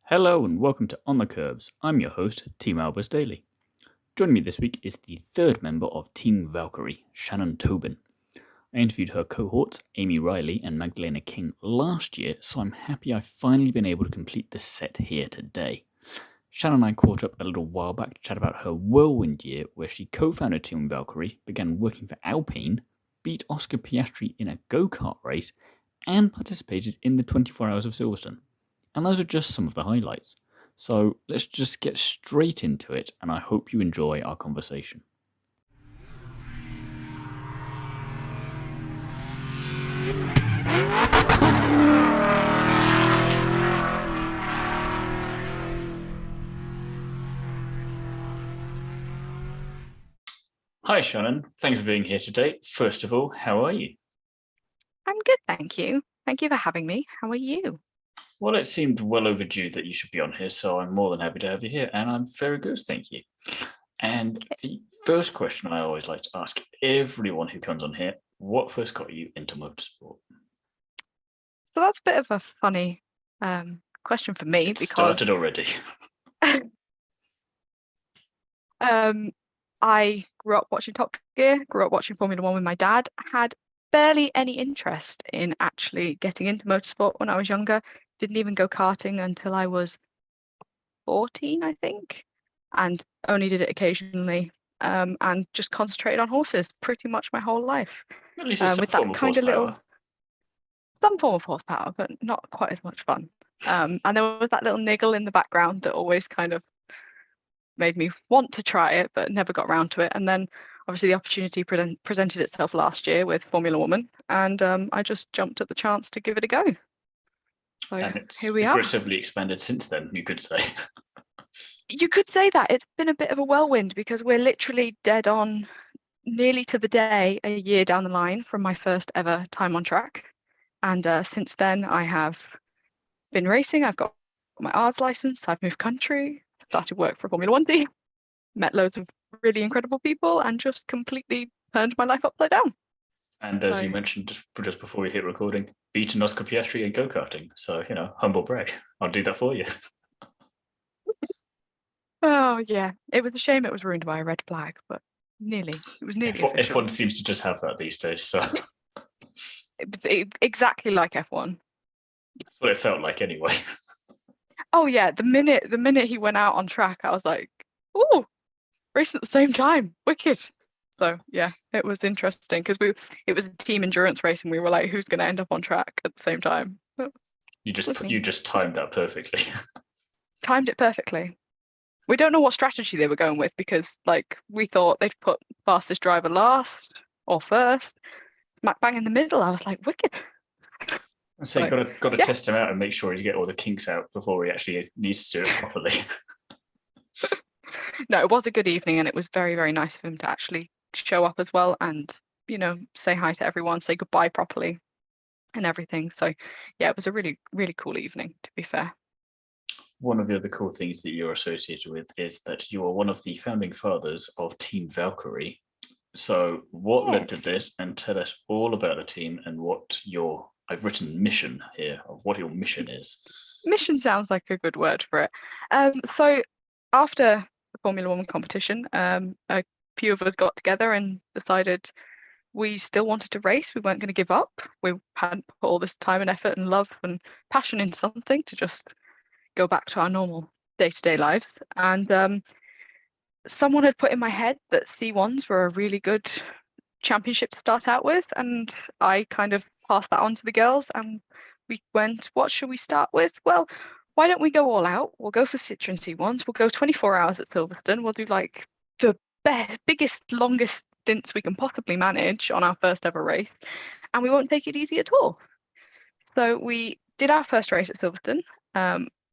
Hello and welcome to On the Kerbs. I'm your host, Team Albus Daily. Joining me this week is the third member of Team Valkyrie, Shannon Tobin. I interviewed her cohorts, Amy Riley and Magdalena King, last year, so I'm happy I've finally been able to complete this set here today. Shannon and I caught up a little while back to chat about her whirlwind year where she co-founded Team Valkyrie, began working for Alpine, beat Oscar Piastri in a go-kart race, and participated in the 24 Hours of Silverstone. And those are just some of the highlights. So let's just get straight into it, and I hope you enjoy our conversation. Hi, Shannon. Thanks for being here today. First of all, how are you? I'm good, thank you. Thank you for having me. How are you? Well, it seemed well overdue that you should be on here, so I'm more than happy to have you here, and I'm very good, thank you. And the first question I always like to ask everyone who comes on here, what first got you into motorsport? So that's a bit of a funny question for me It because started already. I grew up watching Top Gear, grew up watching Formula One with my dad, had barely any interest in actually getting into motorsport when I was younger. Didn't even go karting until I was 14, I think, and only did it occasionally, and just concentrated on horses pretty much my whole life. At least it's some With that form of kind of horsepower. some form of horsepower, but not quite as much fun. And there was that little niggle in the background that always kind of made me want to try it, but never got around to it. And then obviously the opportunity presented itself last year with Formula Woman, and I just jumped at the chance to give it a go. So And it's here we are. aggressively expanded since then, you could say. You could say that it's been a bit of a whirlwind because we're literally dead on nearly to the day a year down the line from my first ever time on track. And since then I have been racing. I've got my ARS license. I've moved country, started work for Formula One team, met loads of really incredible people, and just completely turned my life upside down. And as you mentioned just before we hit recording, beaten Oscar Piastri in go-karting. So, humble brag. I'll do that for you. Oh yeah, it was a shame it was ruined by a red flag, but it was nearly official. F1 seems to just have that these days, so It was exactly like F1. that's what it felt like anyway. Oh yeah, the minute he went out on track, I was like, "Ooh, race at the same time, wicked." So yeah, it was interesting because it was a team endurance race, and we were like, "Who's going to end up on track at the same time?" You just timed that perfectly. Timed it perfectly. We don't know what strategy they were going with because we thought they'd put fastest driver last or first, smack bang in the middle. I was like, wicked. So you got to test him out and make sure he get all the kinks out before he actually needs to do it properly. No, it was a good evening, and it was very, very nice of him to actually show up as well and, say hi to everyone, say goodbye properly and everything. So yeah, it was a really, really cool evening, to be fair. One of the other cool things that you're associated with is that you are one of the founding fathers of Team Valkyrie. So what led to this, and tell us all about the team and what I've written mission here of what your mission is. Mission sounds like a good word for it. So after the Formula One competition, a few of us got together and decided we still wanted to race. We weren't going to give up. We hadn't put all this time and effort and love and passion into something to just go back to our normal day-to-day lives. And someone had put in my head that C1s were a really good championship to start out with, and I kind of passed that on to the girls, and we went, what should we start with? Well, why don't we go all out? We'll go for Citroen C1s. We'll go 24 hours at Silverstone. We'll do like the biggest, longest stints we can possibly manage on our first ever race, and we won't take it easy at all. So we did our first race at Silverstone.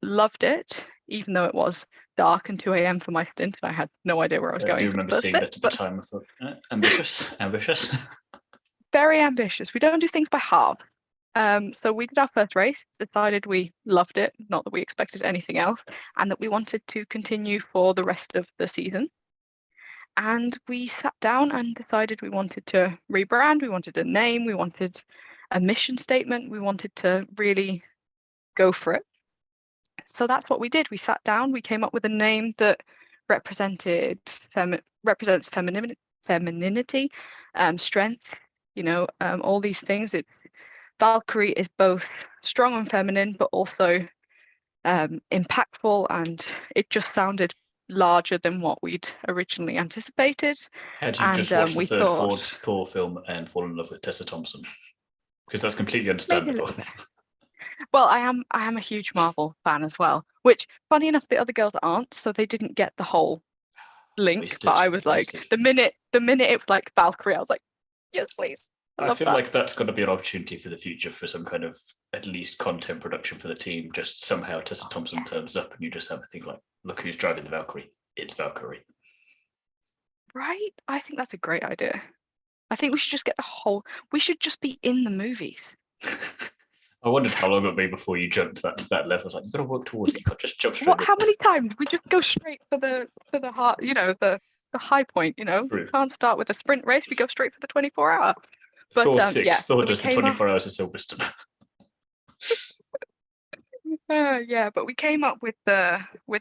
Loved it, even though it was dark and 2 a.m. for my stint, and I had no idea where I was going. I do remember seeing that at the time. I thought, ambitious. Very ambitious. We don't do things by halves. So we did our first race, decided we loved it, not that we expected anything else, and that we wanted to continue for the rest of the season. And we sat down and decided we wanted to rebrand, we wanted a name, we wanted a mission statement, we wanted to really go for it. So that's what we did. We sat down, we came up with a name that represents femininity, strength, all these things. Valkyrie is both strong and feminine, but also impactful, and it just sounded larger than what we'd originally anticipated. Had you And just watched the we third thought Thor film and fallen in love with Tessa Thompson? Because that's completely maybe a understandable. little bit. Well, I am a huge Marvel fan as well, which funny enough the other girls aren't, so they didn't get the whole link. But I was like, Wasted. the minute it was like Valkyrie, I was like, yes, please. I I love feel that. like that's got to be an opportunity for the future for some kind of at least content production for the team. Just somehow Tessa Thompson turns up and you just have a thing like, look who's driving the Valkyrie. It's Valkyrie. Right? I think that's a great idea. I think we should just get we should just be in the movies. I wondered how long it would be before you jumped to that level. I was like, you've got to work towards it. You can't just jump straight How in. many times we just go straight for the heart, the high point, True. Can't start with a sprint race, we go straight for the 24-hour. But Thor yeah, 6, Thor so we does the came up 24 hours of Silverstone. yeah, but we came up with the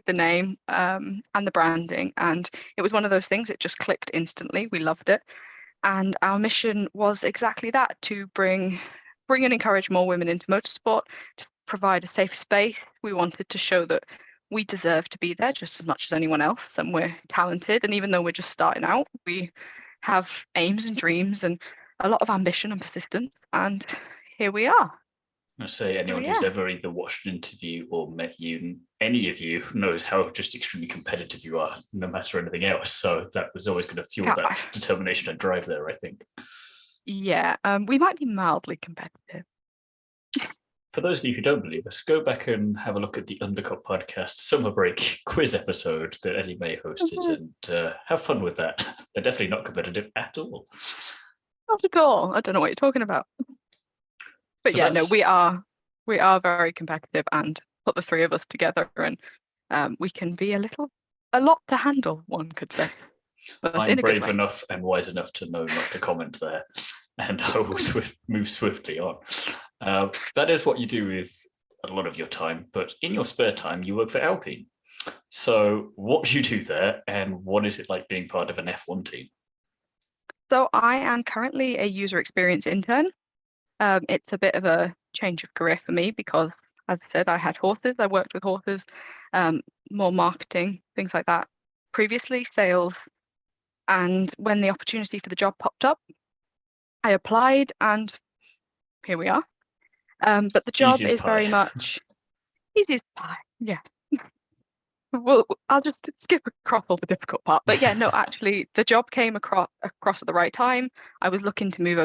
name and the branding, and it was one of those things, it just clicked instantly. We loved it. And our mission was exactly that, to bring and encourage more women into motorsport, to provide a safe space. We wanted to show that we deserve to be there just as much as anyone else, and we're talented. And even though we're just starting out, we have aims and dreams and a lot of ambition and persistence. And here we are. I say anyone who's ever either watched an interview or met you, any of you, knows how just extremely competitive you are, no matter anything else. So that was always going to fuel that determination and drive there, I think. Yeah, we might be mildly competitive. For those of you who don't believe us, go back and have a look at the Undercut Podcast summer break quiz episode that Ellie May hosted and have fun with that. They're definitely not competitive at all. Not at all. I don't know what you're talking about. But so yeah, no, we are very competitive, and put the three of us together, and we can be a lot to handle, one could say. But I'm brave enough and wise enough to know not to comment there, and I will move swiftly on. That is what you do with a lot of your time, but in your spare time, you work for Alpine. So what do you do there, and what is it like being part of an F1 team? So I am currently a user experience intern. It's a bit of a change of career for me because, as I said, I had horses. I worked with horses, more marketing, things like that. Previously, sales. And when the opportunity for the job popped up, I applied, and here we are. But the job is very much easy as pie. Yeah. Well, I'll just skip across all the difficult part. But yeah, no, actually, the job came across at the right time. I was looking to move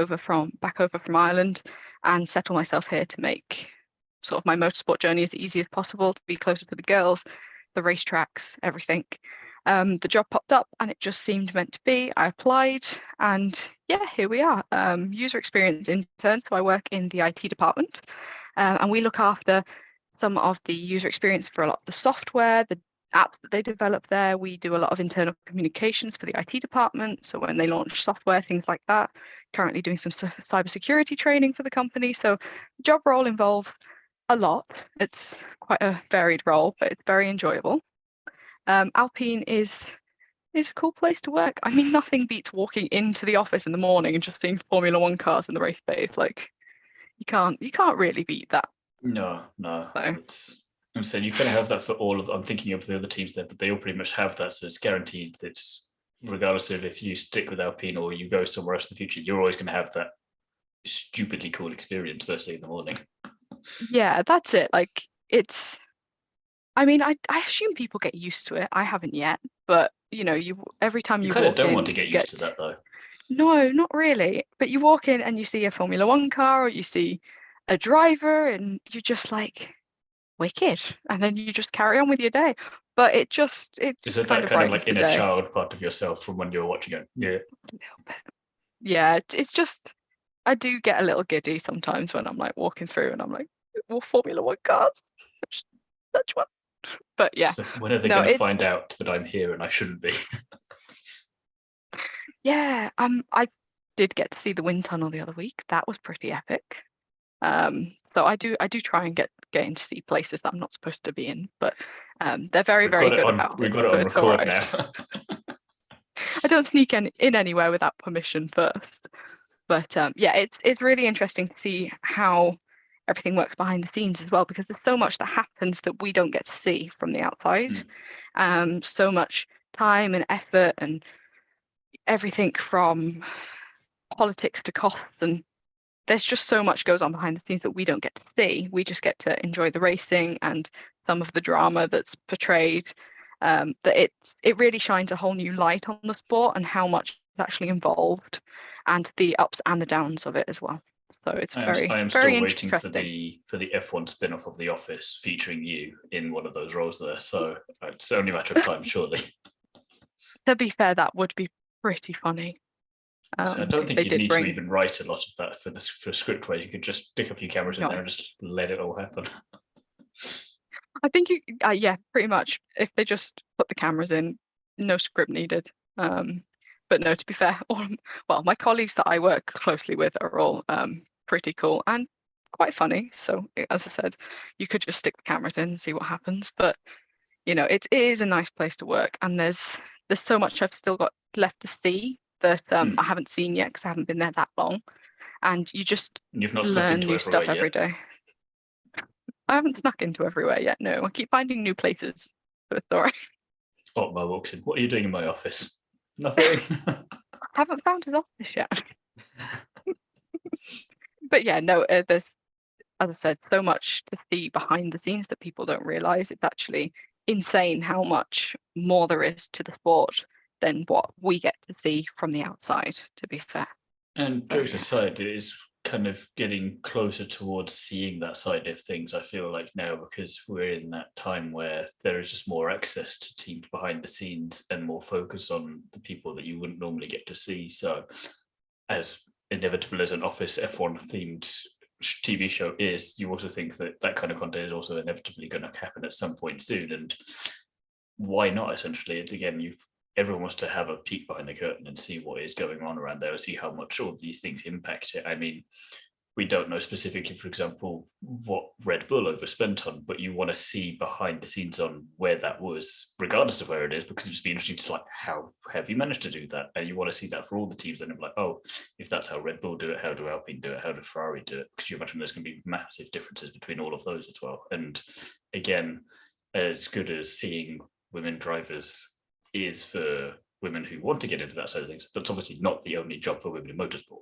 back over from Ireland and settle myself here to make sort of my motorsport journey as easy as possible, to be closer to the girls, the racetracks, everything. The job popped up and it just seemed meant to be. I applied, and yeah, here we are. User experience intern, so I work in the IT department, and we look after some of the user experience for a lot of the software, the apps that they develop there. We do a lot of internal communications for the IT department, so when they launch software, things like that. Currently doing some cybersecurity training for the company. So the job role involves a lot. It's quite a varied role, but it's very enjoyable. Alpine is a cool place to work. I mean, nothing beats walking into the office in the morning and just seeing Formula One cars in the race base. Like, you can't really beat that. No. So. I'm saying you kind of have that for all of. I'm thinking of the other teams there, but they all pretty much have that. So it's guaranteed that regardless of if you stick with Alpine or you go somewhere else in the future, you're always going to have that stupidly cool experience first thing in the morning. Yeah, that's it. Like, it's. I mean, I assume people get used to it. I haven't yet, but every time you kind walk of don't in, want to get used to that though. No, not really. But you walk in and you see a Formula One car, or you see a driver, and you're just like, wicked, and then you just carry on with your day. But it just is it kind that of kind of like brightens the inner day. child part of yourself from when you were watching it? Yeah. A little bit. Yeah, it's just I do get a little giddy sometimes when I'm like walking through and I'm like, well, Formula One cars, such one. But yeah, So when are they going to find out that I'm here and I shouldn't be? Yeah, I did get to see the wind tunnel the other week. That was pretty epic. So I do try and get into see places that I'm not supposed to be in, but they're very, We've very got it good on. about We've it. got it So on it's all record right. now. I don't sneak in anywhere without permission first. But yeah, it's really interesting to see how everything works behind the scenes as well, because there's so much that happens that we don't get to see from the outside. So much time and effort and everything from politics to costs, and there's just so much goes on behind the scenes that we don't get to see. We just get to enjoy the racing and some of the drama that's portrayed. That it really shines a whole new light on the sport and how much is actually involved, and the ups and the downs of it as well. So it's I very, am very still waiting for interesting. the F1 spin-off of The Office featuring you in one of those roles there. So it's only a matter of time, surely. To be fair, that would be pretty funny. So I don't if think they you'd did need bring... to even write a lot of that for script wise. You could just stick a few cameras in there and just let it all happen. I think you, yeah, pretty much. If they just put the cameras in, no script needed. But no, to be fair, well, my colleagues that I work closely with are all pretty cool and quite funny. So as I said, you could just stick the cameras in and see what happens. But it is a nice place to work, and there's so much I've still got left to see that I haven't seen yet because I haven't been there that long. And You've not snuck learn into new stuff everywhere every yet. day. I haven't snuck into everywhere yet. No, I keep finding new places. So it's all right. Otmar walks in. What are you doing in my office? Nothing. I haven't found his office yet. But yeah, no, there's, as I said, so much to see behind the scenes that people don't realize. It's actually insane how much more there is to the sport than what we get to see from the outside, to be fair. And jokes aside, it is kind of getting closer towards seeing that side of things, I feel like now, because we're in that time where there is just more access to teams behind the scenes and more focus on the people that you wouldn't normally get to see. So as inevitable as an Office F1 themed TV show is, you also think that that kind of content is also inevitably going to happen at some point soon. And why not? Essentially, it's again, everyone wants to have a peek behind the curtain and see what is going on around there, see how much all of these things impact it. I mean, we don't know specifically, for example, what Red Bull overspent on, but you want to see behind the scenes on where that was, regardless of where it is, because it'd just be interesting to how have you managed to do that? And you want to see that for all the teams. And I'm like, oh, if that's how Red Bull do it, how do Alpine do it? How do Ferrari do it? Because you imagine there's going to be massive differences between all of those as well. And again, as good as seeing women drivers is for women who want to get into that side of things, that's obviously not the only job for women in motorsport.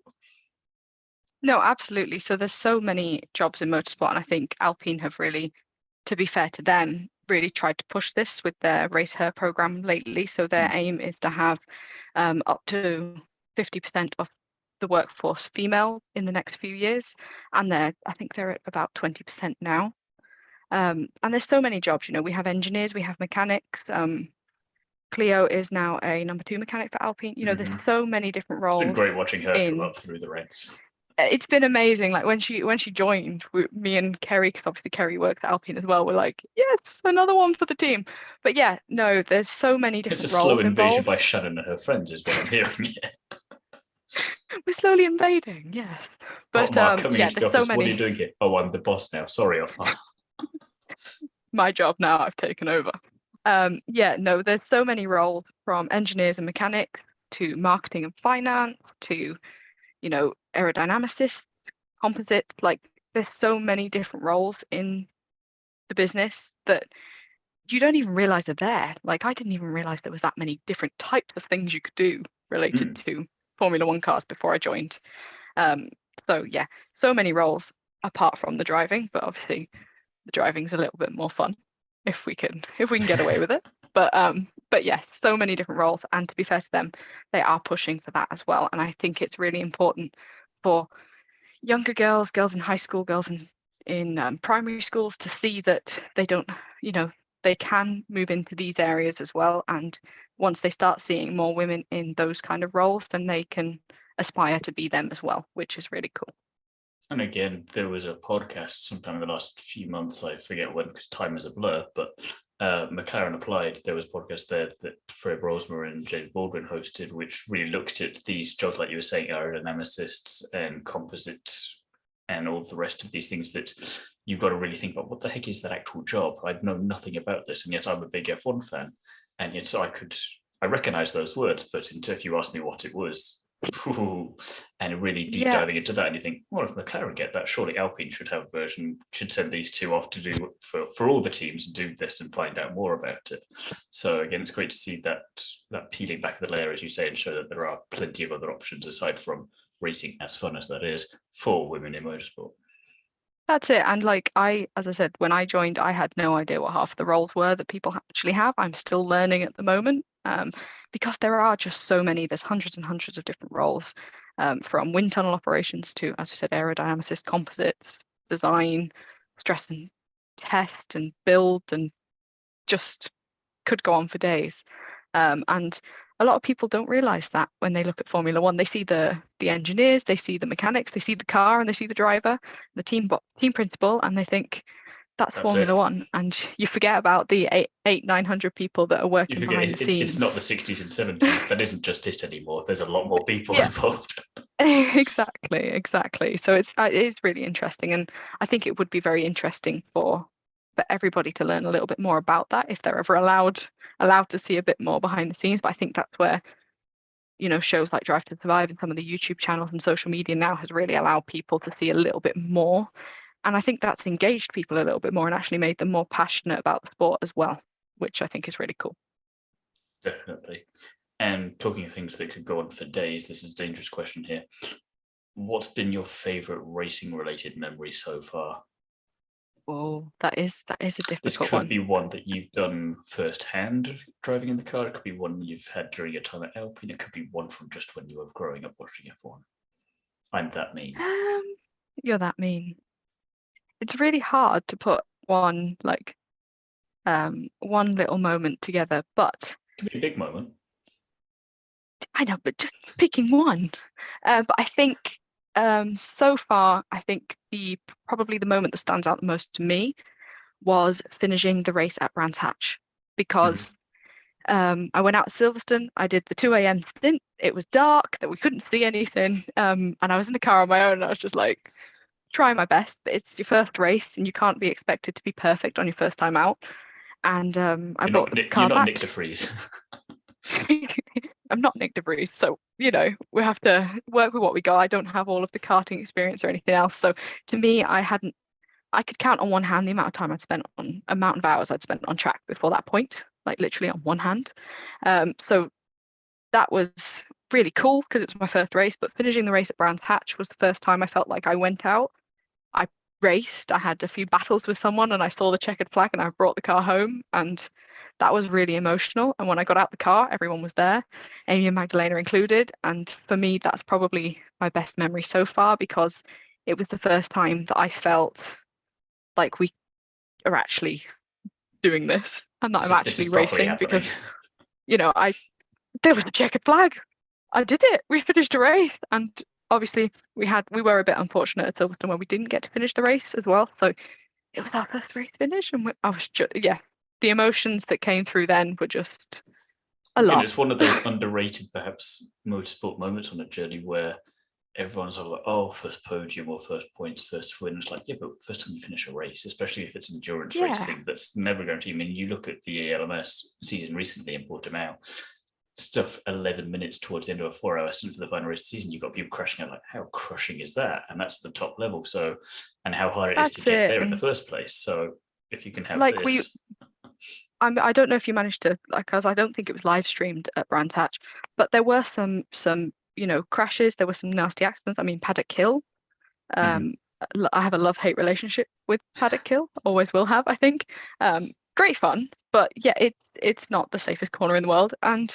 No, absolutely. So there's so many jobs in motorsport, and I think Alpine have really, to be fair to them, really tried to push this with their Race Her program lately. So their aim is to have up to 50% of the workforce female in the next few years, and I think they're at about 20% now. And there's so many jobs. We have engineers, we have mechanics. Cleo is now a number 2 mechanic for Alpine. There's so many different roles. It's been great watching her come up through the ranks. It's been amazing. Like when she joined, me and Kerry, because obviously Kerry works at Alpine as well, we're like, yes, another one for the team. But yeah, no, there's so many different roles involved. It's a slow invasion by Shannon and her friends is what I'm hearing. We're slowly invading, yes. But coming yeah, into the there's so office. many. What are you doing here? Oh, I'm the boss now. Sorry, Otmar. My job now, I've taken over. Yeah, no, there's so many roles, from engineers and mechanics to marketing and finance to aerodynamicists, composites. Like there's so many different roles in the business that you don't even realize are there. Like I didn't even realize there was that many different types of things you could do related to Formula One cars before I joined. So yeah, so many roles apart from the driving, but obviously the driving's a little bit more fun if we can get away with it. But yes, so many different roles, and to be fair to them, they are pushing for that as well. And I think it's really important for younger girls in high school, girls in primary schools to see that they don't, they can move into these areas as well. And once they start seeing more women in those kind of roles, then they can aspire to be them as well, which is really cool. And again, there was a podcast sometime in the last few months, I forget when because time is a blur, but McLaren Applied, there was a podcast there that Fred Rosmer and James Baldwin hosted, which really looked at these jobs, like you were saying, aerodynamicists and composites and all the rest of these things that you've got to really think about. What the heck is that actual job? I know nothing about this, and yet I'm a big F1 fan, and yet I recognize those words, but if you ask me what it was, and really deep Yeah, diving into that, and you think, well, if McLaren get that, surely Alpine should have a version, should send these two off to do for all the teams and do this and find out more about it. So again, it's great to see that peeling back of the layer, as you say, and show that there are plenty of other options aside from racing, as fun as that is, for women in motorsport. that's it. And like as I said, when I joined, I had no idea what half of the roles were that people actually have. I'm still learning at the moment, because there are just so many. There's hundreds and hundreds of different roles, from wind tunnel operations to, as we said, aerodynamicists, composites, design, stress and test and build, and just could go on for days. And a lot of people don't realize that when they look at Formula One. They see the engineers, they see the mechanics, they see the car, and they see the driver, the team principal, and they think that's Formula it. One. And you forget about the 900 people that are You working forget behind the it's not the scenes. 60s and 70s. That isn't just it anymore. There's a lot more people Yeah, involved. exactly. So it is really interesting, and I think it would be very interesting for everybody to learn a little bit more about that if they're ever allowed to see a bit more behind the scenes. But I think that's where, shows like Drive to Survive and some of the YouTube channels and social media now has really allowed people to see a little bit more. And I think that's engaged people a little bit more and actually made them more passionate about the sport as well, which I think is really cool. Definitely. And talking of things that could go on for days, this is a dangerous question here. What's been your favorite racing related memory so far? Oh, that is a This difficult could one. be one that you've done firsthand driving in the car. It could be one you've had during your time at Alpine. It could be one from just when you were growing up watching F1. I'm that mean. You're that mean. It's really hard to put one one little moment together, but It could be a big moment. I know, but just picking one. But I think, so far, I think probably the moment that stands out the most to me was finishing the race at Brands Hatch, because I went out to Silverstone. I did the 2 a.m. stint. It was dark, that we couldn't see anything, and I was in the car on my own. And I was just like, trying my best, but it's your first race, and you can't be expected to be perfect on your first time out. And I brought the You're car not Nick back. de Vries. I'm not Nick de Vries, so we have to work with what we got. I don't have all of the karting experience or anything else. So to me, I could count on one hand the amount of time I'd spent on amount of hours I'd spent on track before that point, like literally on one hand. So that was really cool because it was my first race. But finishing the race at Brands Hatch was the first time I felt like I went out. I raced. I had a few battles with someone, and I saw the checkered flag, and I brought the car home, and that was really emotional. And when I got out the car, everyone was there, Amy and Magdalena included. And for me, that's probably my best memory so far, because it was the first time that I felt like we are actually doing this and that I'm This is actually properly racing. happening. Because I there was a checkered flag. I did it. We finished a race, and obviously we were a bit unfortunate at Silverstone where we didn't get to finish the race as well. So it was our first race finish, and I was just, yeah, the emotions that came through then were just a Again, lot. it's one of those underrated, perhaps, motorsport moments on a journey where everyone's all like, oh, first podium or first points, first win. It's like, yeah, but first time you finish a race, especially if it's endurance Yeah, racing, that's never going to. I mean, you look at the ALMS season recently in Portimao, stuff 11 minutes towards the end of a 4 hour stint for the final race of the season, you've got people crashing out. Like, how crushing is that? And that's the top level. So, and how hard it is to that's get it. there in the And first place. So, if you can have like this, I don't know if you managed to, like, because I don't think it was live streamed at Brands Hatch, but there were some crashes. There were some nasty accidents. I mean, Paddock Hill. mhm. Um, I have a love-hate relationship with Paddock Hill. Always will have, I think. Great fun, but yeah, it's not the safest corner in the world. And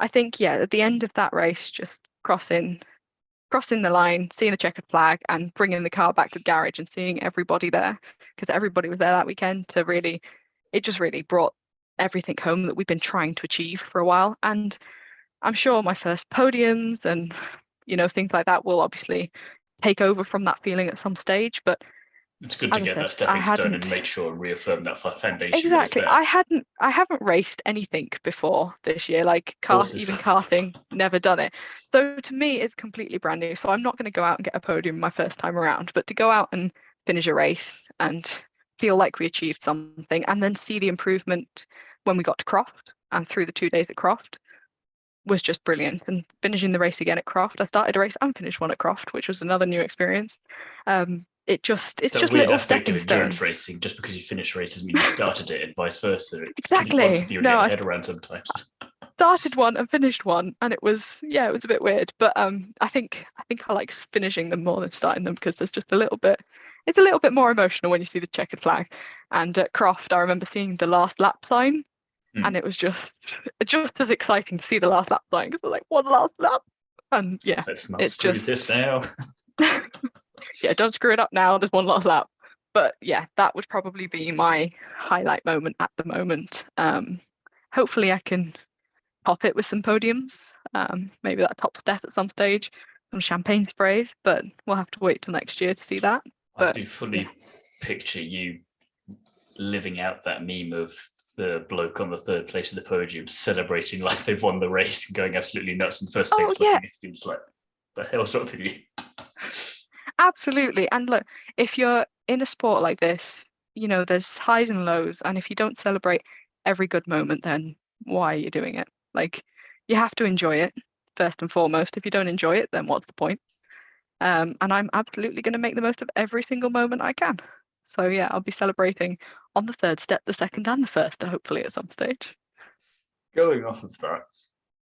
I think, yeah, at the end of that race, just crossing the line, seeing the checkered flag, and bringing the car back to the garage and seeing everybody there, because everybody was there that weekend, it just really brought everything home that we've been trying to achieve for a while. And I'm sure my first podiums and things like that will obviously take over from that feeling at some stage, but It's good to As I get said, that I stepping stone and hadn't make sure and reaffirm that foundation that is exactly. there. I haven't raced anything before this year, like Horses. even karting, never done it. So to me, it's completely brand new. So I'm not going to go out and get a podium my first time around, but to go out and finish a race and feel like we achieved something, and then see the improvement when we got to Croft and through the 2 days at Croft was just brilliant. And finishing the race again at Croft, I started a race and finished one at Croft, which was another new experience. It's It's a just weird little aspect of stepping endurance stones. racing. Just because you finish race doesn't mean you started it, and vice versa. It's really hard for Exactly. people to No, get their I head around sometimes. started one and finished one, and it was a bit weird. But I like finishing them more than starting them, because there's just a little bit. It's a little bit more emotional when you see the checkered flag. And at Croft, I remember seeing the last lap sign, and it was just as exciting to see the last lap sign, because it's like one last lap. And yeah, Let's not it's screw this just now. yeah, don't screw it up now. There's one last lap. But yeah, that would probably be my highlight moment at the moment. Hopefully, I can pop it with some podiums. Maybe that top step at some stage, some champagne sprays. But we'll have to wait till next year to see that. I But do fully yeah, picture you living out that meme of the bloke on the third place of the podium celebrating like they've won the race and going absolutely nuts, and first oh things yeah, looking at you just like, the hell's wrong with you? absolutely. And look, if you're in a sport like this, there's highs and lows, and if you don't celebrate every good moment, then why are you doing it? Like, you have to enjoy it first and foremost. If you don't enjoy it, then what's the point? And I'm absolutely going to make the most of every single moment I can. So yeah, I'll be celebrating on the third step, the second, and the first, hopefully at some stage. Going off of that,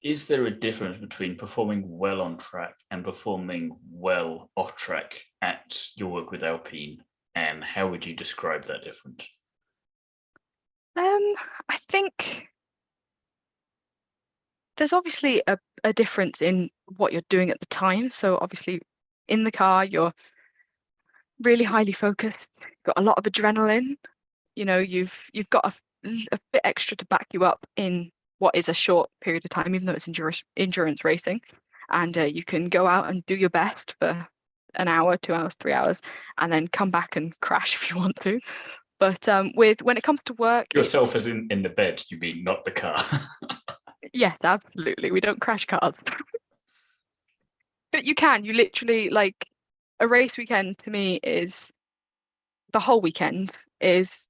is there a difference between performing well on track and performing well off track at your work with Alpine? And how would you describe that difference? I think there's obviously a difference in what you're doing at the time. So obviously in the car, you're really highly focused, got a lot of adrenaline. You've got a bit extra to back you up in what is a short period of time, even though it's endurance racing. And you can go out and do your best for an hour, 2 hours, 3 hours, and then come back and crash if you want to. But when it comes to work, Yourself as in the bed, you mean, not the car. yes, absolutely. We don't crash cars. But you literally, like, a race weekend to me is the whole weekend is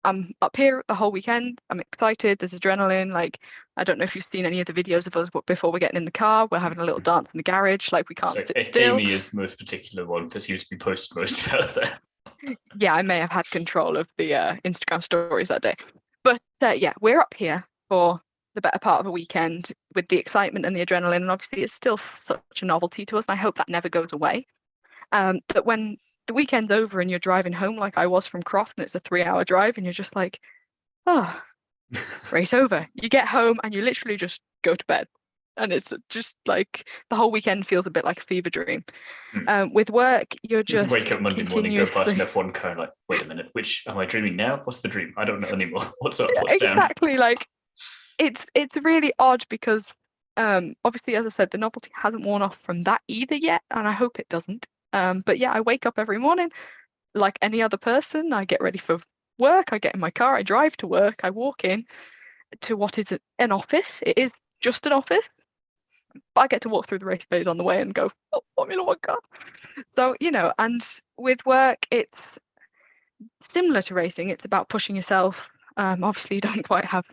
I'm up here the whole weekend. I'm excited. There's adrenaline. Like, I don't know if you've seen any of the videos of us before we're getting in the car. We're having a little dance in the garage. Like, we can't So sit still. Amy is the most particular one that seems to be posted most out there. Yeah, I may have had control of the Instagram stories that day. But yeah, we're up here for the better part of a weekend with the excitement and the adrenaline. And obviously, it's still such a novelty to us. And I hope that never goes away. But when the weekend's over and you're driving home, like I was from Croft, and it's a 3-hour drive, and you're just like, oh, race over. You get home and you literally just go to bed. And it's just like the whole weekend feels a bit like a fever dream. With work, you're You just wake up Monday morning, go past an continuously F1 car, like, wait a minute, which am I dreaming now? What's the dream? I don't know anymore. What's up? What's down? exactly like it's really odd because obviously, as I said, the novelty hasn't worn off from that either yet, and I hope it doesn't. But yeah, I wake up every morning like any other person. I get ready for work. I get in my car. I drive to work. I walk in to what is an office. It is just an office. I get to walk through the race bays on the way and go, oh, Formula One car. So, and with work, it's similar to racing. It's about pushing yourself. Obviously, you don't quite have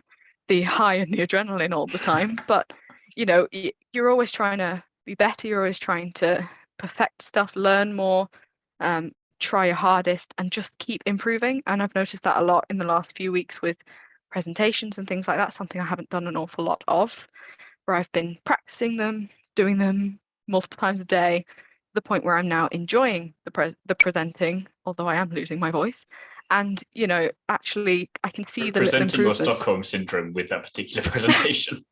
the high and the adrenaline all the time, but you're always trying to be better. You're always trying to perfect stuff, learn more, try your hardest, and just keep improving. And I've noticed that a lot in the last few weeks with presentations and things like that. Something I haven't done an awful lot of, where I've been practicing them, doing them multiple times a day, to the point where I'm now enjoying the presenting, although I am losing my voice. And actually, I can see the little Presenting or improvements. Stockholm syndrome with that particular presentation?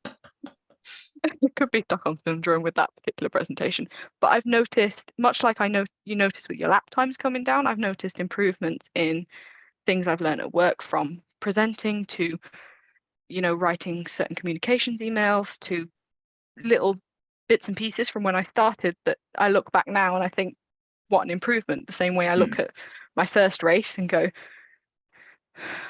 It could be Stockholm syndrome with that particular presentation. But I've noticed, much like I know you notice with your lap times coming down, I've noticed improvements in things I've learned at work, from presenting to writing certain communications emails, to little bits and pieces from when I started, that I look back now and I think, what an improvement. The same way I look at my first race and go,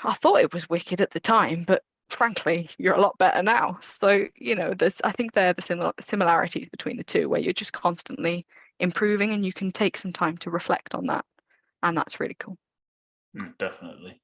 I thought it was wicked at the time, but frankly, you're a lot better now. So, I think they're the similarities between the two, where you're just constantly improving and you can take some time to reflect on that. And that's really cool. Definitely.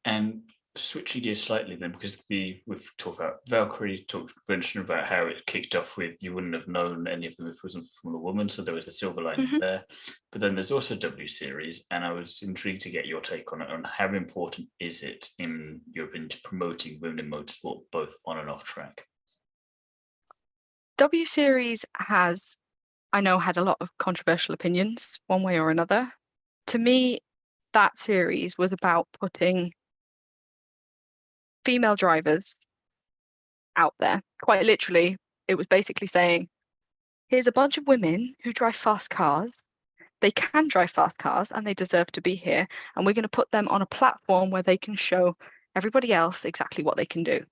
And switching gears slightly then, because we've talked about Valkyrie, mentioned about how it kicked off with you wouldn't have known any of them if it wasn't from a woman, so there was the silver lining there. But then there's also W Series, and I was intrigued to get your take on it, on how important is it, in your opinion, to promoting women in motorsport, both on and off track? W Series has, I know, had a lot of controversial opinions one way or another. To me, that series was about putting female drivers out there. Quite literally, it was basically saying, here's a bunch of women who drive fast cars. They can drive fast cars and they deserve to be here. And we're going to put them on a platform where they can show everybody else exactly what they can do.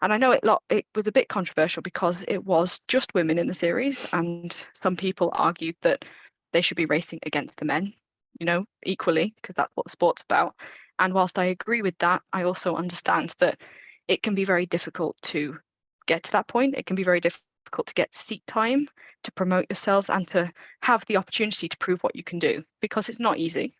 And I know it was a bit controversial because it was just women in the series, and some people argued that they should be racing against the men, equally, because that's what the sport's about. And whilst I agree with that, I also understand that it can be very difficult to get to that point. It can be very difficult to get seat time, to promote yourselves, and to have the opportunity to prove what you can do, because it's not easy.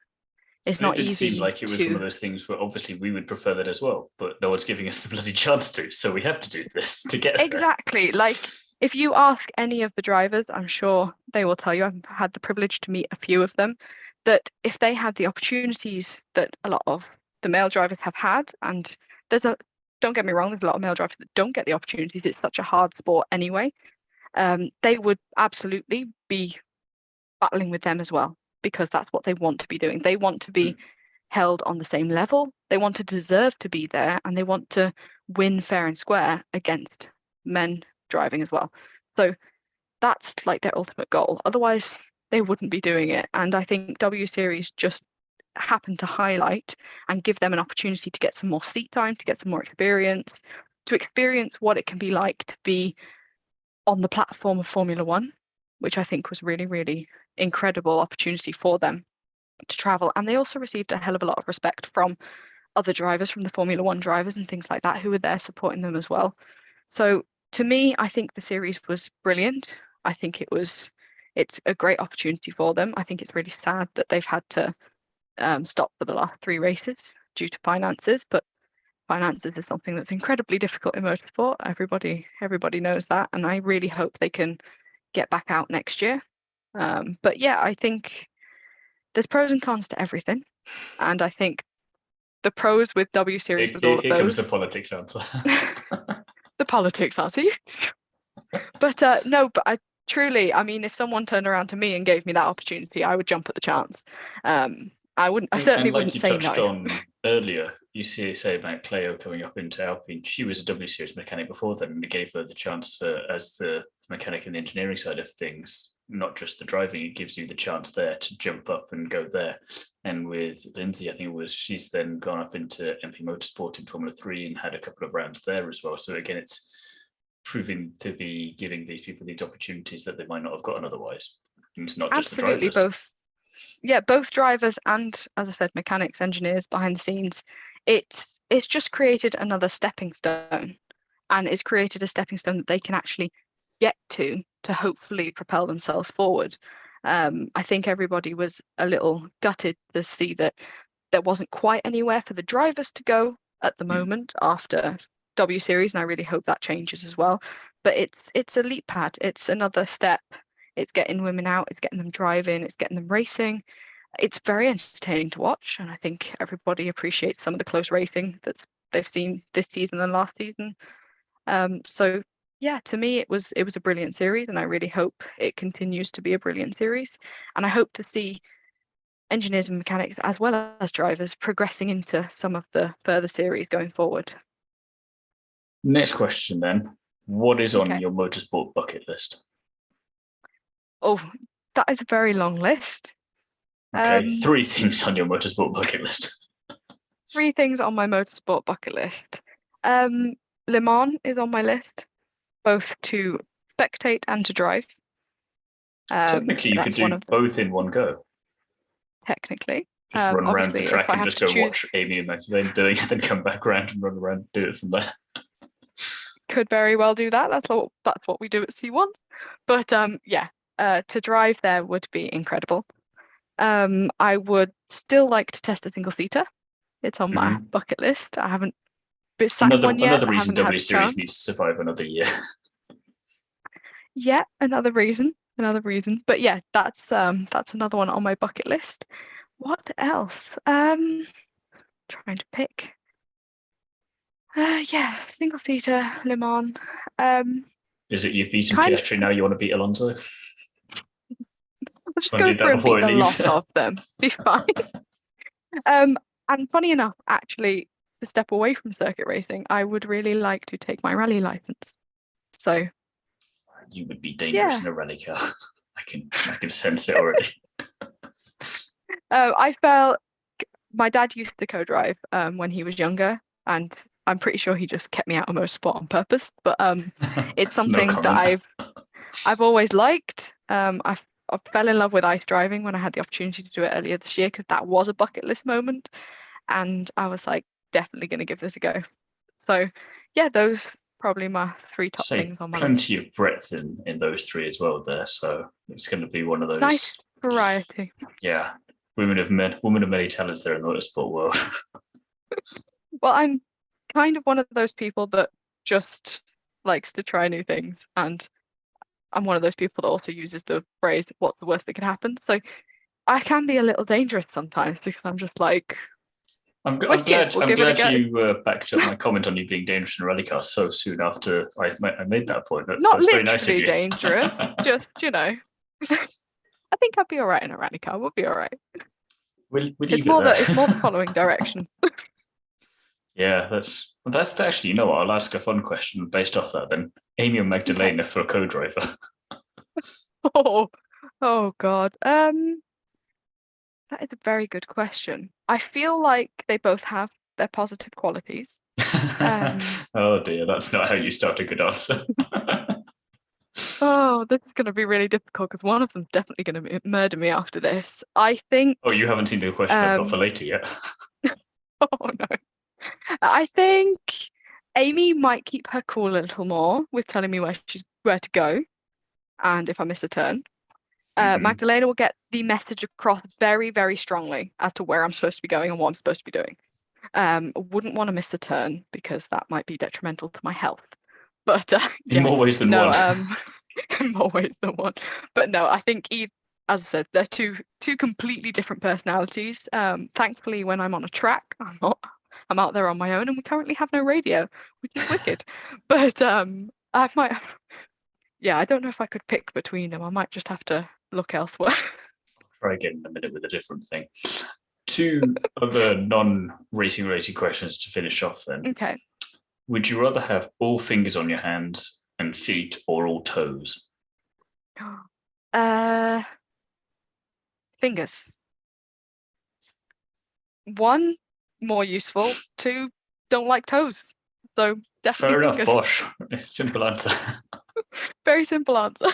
It's not easy. It did seem like it was one of those things where obviously we would prefer that as well, but no one's giving us the bloody chance to, so we have to do this to get there. Exactly. Like, if you ask any of the drivers, I'm sure they will tell you, I've had the privilege to meet a few of them, that if they had the opportunities that a lot of the male drivers have had, and don't get me wrong, there's a lot of male drivers that don't get the opportunities, it's such a hard sport anyway, they would absolutely be battling with them as well, because that's what they want to be doing. They want to be held on the same level, they want to deserve to be there, and they want to win fair and square against men driving as well. So that's like their ultimate goal. Otherwise, they wouldn't be doing it. And I think W Series just happened to highlight and give them an opportunity to get some more seat time, to get some more experience, to experience what it can be like to be on the platform of Formula One, which I think was really, really incredible opportunity for them to travel. And they also received a hell of a lot of respect from other drivers, from the Formula One drivers and things like that, who were there supporting them as well. So to me, I think the series was brilliant. I think it's a great opportunity for them. I think it's really sad that they've had to stop for the last 3 races due to finances, but finances is something that's incredibly difficult in motorsport. Everybody knows that, and I really hope they can get back out next year. But yeah, I think there's pros and cons to everything, and I think the pros with W Series was all of those. Here comes the politics answer. The politics answer. But no, but I truly, I mean, if someone turned around to me and gave me that opportunity, I would jump at the chance. I certainly wouldn't say no. And like you touched on earlier, you say about Cleo coming up into Alpine. She was a W Series mechanic before then, and it gave her the chance as the mechanic and the engineering side of things, not just the driving. It gives you the chance there to jump up and go there. And with Lindsay, I think she's then gone up into MP Motorsport in Formula 3 and had a couple of rounds there as well. So again, it's proving to be giving these people these opportunities that they might not have gotten otherwise. And it's not just absolutely the drivers. Both drivers and, as I said, mechanics, engineers behind the scenes. It's just created another stepping stone, and it's created a stepping stone that they can actually get to hopefully propel themselves forward. I think everybody was a little gutted to see that there wasn't quite anywhere for the drivers to go at the moment after W Series, and I really hope that changes as well. But it's a leap pad. It's another step. It's getting women out. It's getting them driving. It's getting them racing. It's very entertaining to watch, and I think everybody appreciates some of the close racing that they've seen this season and last season. So yeah, to me it was a brilliant series, and I really hope it continues to be a brilliant series. And I hope to see engineers and mechanics as well as drivers progressing into some of the further series going forward. Next question then. What is on your motorsport bucket list? Oh, that is a very long list. Okay, 3 things on your motorsport bucket list. 3 things on my motorsport bucket list. Le Mans is on my list, both to spectate and to drive. Technically, you could do both in one go. Technically. Just run around the Obviously, track if I and have just to go choose, watch Amy and Magdalena doing it, then come back around and run around and do it from there. could very well do that. That's what we do at C1. But yeah, to drive there would be incredible. I would still like to test a single seater. It's on my bucket list. I haven't sat in one yet. Another I reason haven't had W the Series chance. needs to survive another year. Yeah, another reason. But yeah, that's another one on my bucket list. What else? Trying to pick. Yeah, single seater, Le Mans. Is it you've beaten Kind of. Piastri now? You want to beat Alonso? I'll just Want to go do that through and before beat he a leaves? lot of them. Be fine. And funny enough, actually, to step away from circuit racing, I would really like to take my rally license. So You would be dangerous yeah, in a rally car. I can sense it already. I felt my dad used to co-drive when he was younger, and I'm pretty sure he just kept me out of motorsport on purpose. But it's No something that comment. I've always liked. I fell in love with ice driving when I had the opportunity to do it earlier this year because that was a bucket list moment, and I was like, definitely going to give this a go. So yeah, those probably my three top Say things on my list. plenty of breadth in those three as well there. So it's going to be one of those. Nice variety. Yeah, women of many talents there in the motorsport world. Well, I'm kind of one of those people that just likes to try new things, and I'm one of those people that also uses the phrase, what's the worst that can happen? So I can be a little dangerous sometimes because I'm just like, I'm wicked, glad. we'll I'm give it a glad go. you backed up my comment on you being dangerous in a rally car so soon after I made that point. Not That's very nice of literally you. dangerous, just, I think I'd be all right in a rally car. We'll be all right. We'll It's leave it more there. it's more the following direction. Yeah, that's actually. You know what? I'll ask a fun question based off that. Then Amy and Okay. Magdalena for a co-driver. Oh, oh God. That is a very good question. I feel like they both have their positive qualities. Oh dear, that's not how you start a good answer. Oh, this is going to be really difficult because one of them's definitely going to murder me after this. I think, Oh, you haven't seen the question I've got for later yet. oh no. I think Amy might keep her cool a little more with telling me where to go and if I miss a turn. Magdalena will get the message across very, very strongly as to where I'm supposed to be going and what I'm supposed to be doing. Wouldn't want to miss a turn because that might be detrimental to my health. But In yeah, more ways than no, one. in more ways than one. But no, I think as I said, they're two completely different personalities. Thankfully, when I'm on a track, I'm not. I'm out there on my own, and we currently have no radio, which is wicked. But I might. Yeah, I don't know if I could pick between them. I might just have to look elsewhere. Try again in a minute with a different thing. Two other non-racing related questions to finish off then. Okay. Would you rather have all fingers on your hands and feet or all toes? Fingers. One, more useful. Two, don't like toes. So definitely Fair enough, fingers. Bosch. Simple answer. Very simple answer.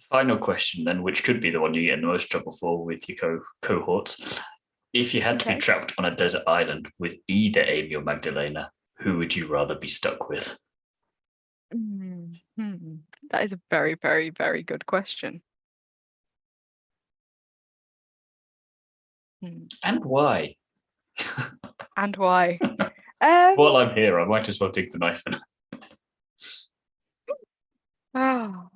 Final question then, which could be the one you get in the most trouble for with your cohorts. If you had to be Okay. trapped on a desert island with either Amy or Magdalena, who would you rather be stuck with? That is a very, very, very good question. And why? And why? While I'm here, I might as well dig the knife in. Oh,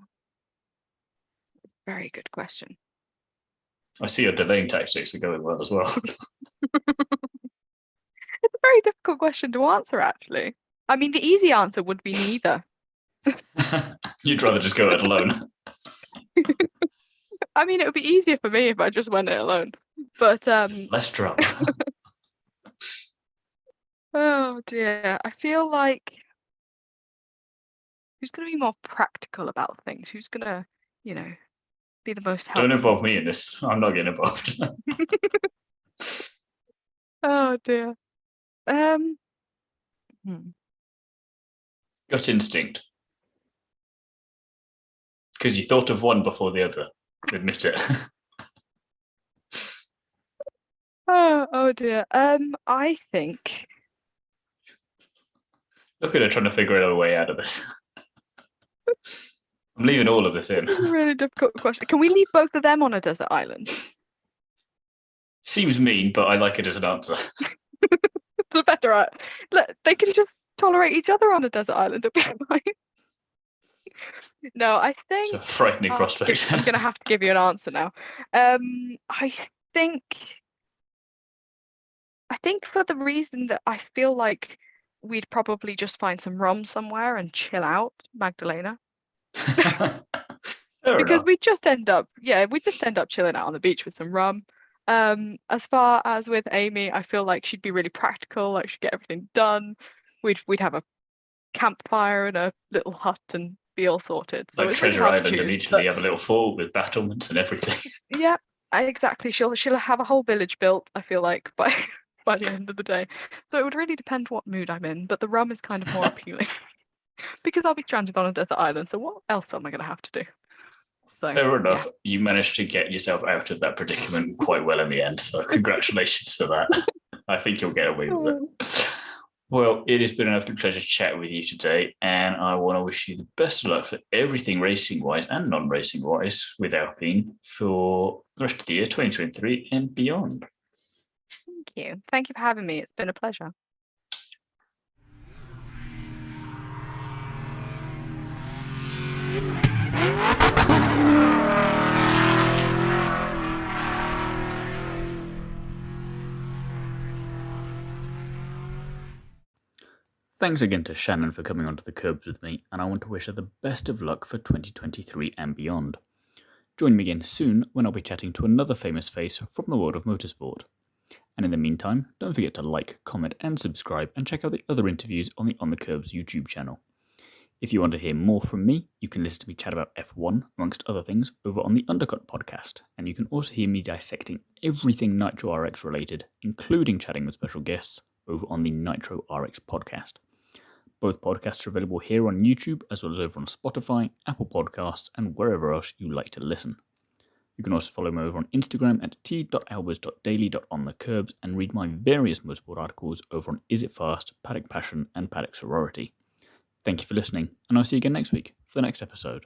very good question. I see your delaying tactics are going well as well. It's a very difficult question to answer, actually. I mean, the easy answer would be neither. You'd rather just go it alone. I mean, it would be easier for me if I just went it alone. But less drama. oh dear, I feel like who's going to be more practical about things? Who's going to, be the most Don't helpful? involve me in this. I'm not getting involved. Oh dear. Gut instinct. Because you thought of one before the other. Admit it. Oh dear. I think Look at her trying to figure out a way out of this. I'm leaving all of this in. this is a really difficult question. Can we leave both of them on a desert island? Seems mean, but I like it as an answer. The better. They can just tolerate each other on a desert island. It'll be fine. No, I It's think a frightening prospect. I'm gonna have to give you an answer now. I think for the reason that I feel like we'd probably just find some rum somewhere and chill out, Magdalena. Fair Because enough. we just end up chilling out on the beach with some rum. As far as with Amy, I feel like she'd be really practical, like she'd get everything done. We'd have a campfire and a little hut and be all sorted. So Like it's really Treasure hard to Island, choose. immediately But have a little fort with battlements and everything. yeah, exactly. She'll have a whole village built, I feel like, by by the end of the day. So it would really depend what mood I'm in, but the rum is kind of more appealing. Because I'll be stranded on a desert island, so what else am I gonna have to do? So Fair enough. yeah. You managed to get yourself out of that predicament quite well in the end. So congratulations for that. I think you'll get away with it. Well, it has been an absolute pleasure chatting with you today, and I want to wish you the best of luck for everything racing-wise and non-racing-wise with Alpine for the rest of the year, 2023 and beyond. Thank you. Thank you for having me. It's been a pleasure. Thanks again to Shannon for coming onto the Kerbs with me, and I want to wish her the best of luck for 2023 and beyond. Join me again soon when I'll be chatting to another famous face from the world of motorsport. And in the meantime, don't forget to like, comment, and subscribe, and check out the other interviews on the On the Kerbs YouTube channel. If you want to hear more from me, you can listen to me chat about F1, amongst other things, over on the Undercut podcast, and you can also hear me dissecting everything Nitro RX related, including chatting with special guests, over on the Nitro RX podcast. Both podcasts are available here on YouTube, as well as over on Spotify, Apple Podcasts, and wherever else you like to listen. You can also follow me over on Instagram at t.albers.daily.onthekerbs and read my various motorsport articles over on Is It Fast, Paddock Passion, and Paddock Sorority. Thank you for listening, and I'll see you again next week for the next episode.